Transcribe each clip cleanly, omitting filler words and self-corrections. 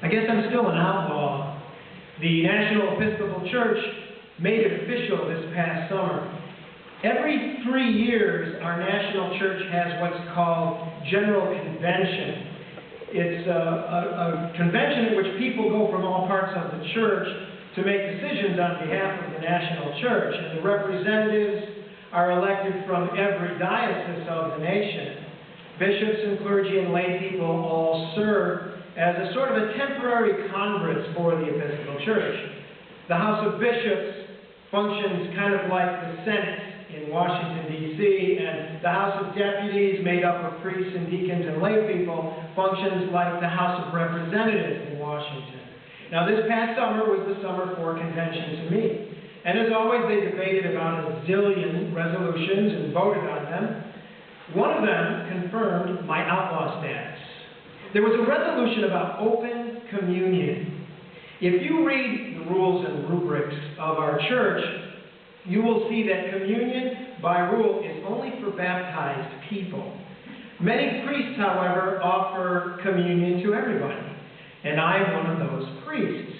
I guess I'm still an outlaw. The National Episcopal Church made it official this past summer. Every 3 years, our national church has what's called General Convention. It's a convention in which people go from all parts of the church to make decisions on behalf of the national church. And the representatives are elected from every diocese of the nation. Bishops and clergy and lay people all serve as a sort of a temporary Congress for the Episcopal Church. The House of Bishops functions kind of like the Senate in Washington, D.C., and the House of Deputies, made up of priests and deacons and lay people, functions like the House of Representatives in Washington. Now, this past summer was the summer for convention to meet. And as always, they debated about a zillion resolutions and voted on them. One of them confirmed my outlaw status. There was a resolution about open communion. If you read the rules and rubrics of our church, you will see that communion, by rule, is only for baptized people. Many priests, however, offer communion to everybody, and I am one of those priests.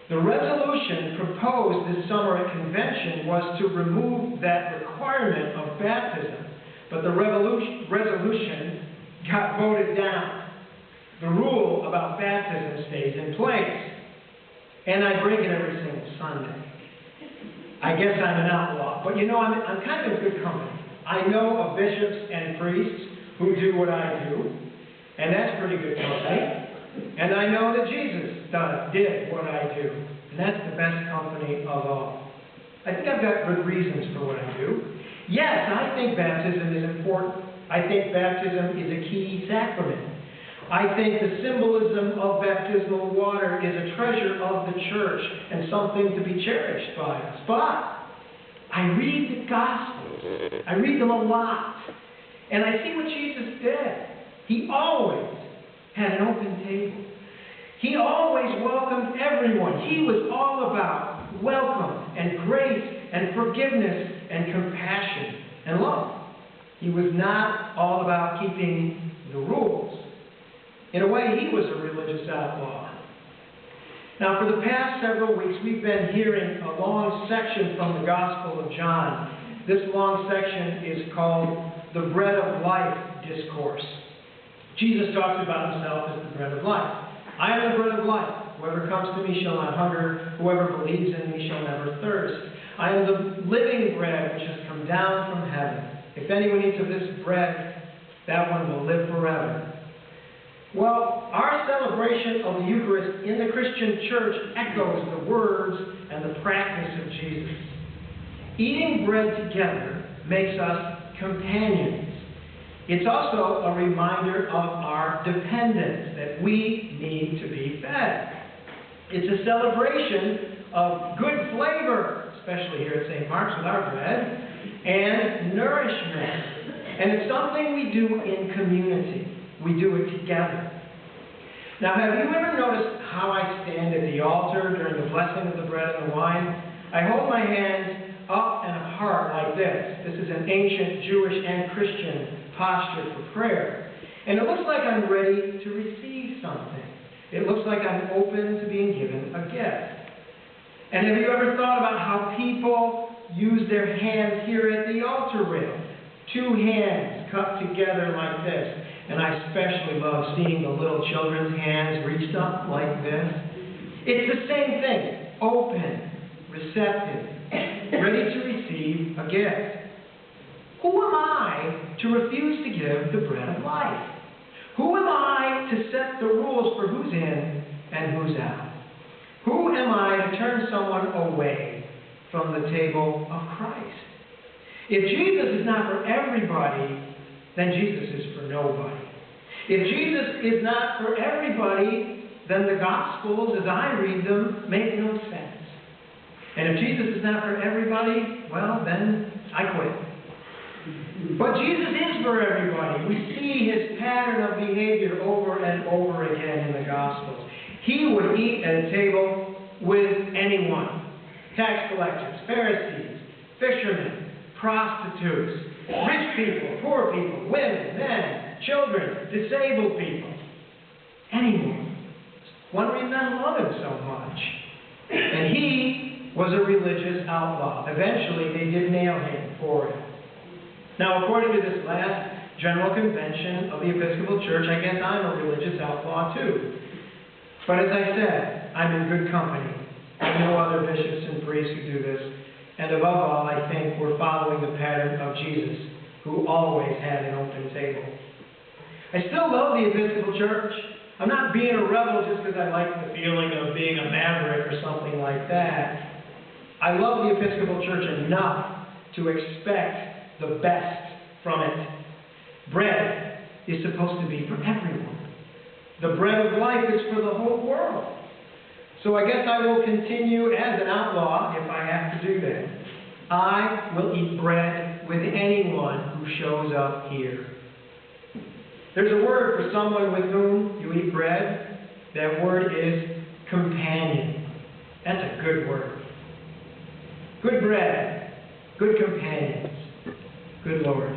The resolution proposed this summer at convention was to remove that requirement of baptism, but the resolution got voted down. The rule about baptism stays in place, and I break it every single Sunday. I guess I'm an outlaw, but you know, I'm kind of in good company. I know of bishops and priests who do what I do, and that's pretty good company. And I know that Jesus did what I do, and that's the best company of all. I think I've got good reasons for what I do. Yes, I think baptism is important. I think baptism is a key sacrament. I think the symbolism of baptismal water is a treasure of the church and something to be cherished by us. But I read the Gospels. I read them a lot. And I see what Jesus did. He always had an open table. He always welcomed everyone. He was all about welcome and grace and forgiveness and compassion and love. He was not all about keeping the rules. In a way, he was a religious outlaw. Now, for the past several weeks, we've been hearing a long section from the Gospel of John. This long section is called the Bread of Life Discourse. Jesus talks about himself as the bread of life. I am the bread of life. Whoever comes to me shall not hunger. Whoever believes in me shall never thirst. I am the living bread which has come down from heaven. If anyone eats of this bread, that one will live forever. Well, our celebration of the Eucharist in the Christian church echoes the words and the practice of Jesus. Eating bread together makes us companions. It's also a reminder of our dependence, that we need to be fed. It's a celebration of good flavor, especially here at St. Mark's with our bread, and nourishment. And it's something we do in community. We do it together. Now, have you ever noticed how I stand at the altar during the blessing of the bread and the wine? I hold my hands up and apart like this. This is an ancient Jewish and Christian posture for prayer. And it looks like I'm ready to receive something. It looks like I'm open to being given a gift. And have you ever thought about how people use their hands here at the altar rail? Two hands cupped together like this. And I especially love seeing the little children's hands reached up like this. It's the same thing. Open, receptive, ready to receive a gift. Who am I to refuse to give the bread of life? Who am I to set the rules for who's in and who's out? Who am I to turn someone away from the table of Christ? If Jesus is not for everybody, then Jesus is for nobody. If Jesus is not for everybody, then the Gospels, as I read them, make no sense. And if Jesus is not for everybody, well, then I quit. But Jesus is for everybody. We see his pattern of behavior over and over again in the Gospels. He would eat at a table with anyone. Tax collectors, Pharisees, fishermen, prostitutes, rich people, poor people, women, men, children, disabled people. Anyone. One reason I love him so much. And he was a religious outlaw. Eventually, they did nail him for it. Now, according to this last General Convention of the Episcopal Church, I guess I'm a religious outlaw too. But as I said, I'm in good company. I know other bishops and priests who do this. And above all, I think we're following the pattern of Jesus, who always had an open table. I still love the Episcopal Church. I'm not being a rebel just because I like the feeling of being a maverick or something like that. I love the Episcopal Church enough to expect the best from it. Bread is supposed to be for everyone. The bread of life is for the whole world. So I guess I will continue as an outlaw if I have to do that. I will eat bread with anyone who shows up here. There's a word for someone with whom you eat bread. That word is companion. That's a good word. Good bread, good companions, good Lord.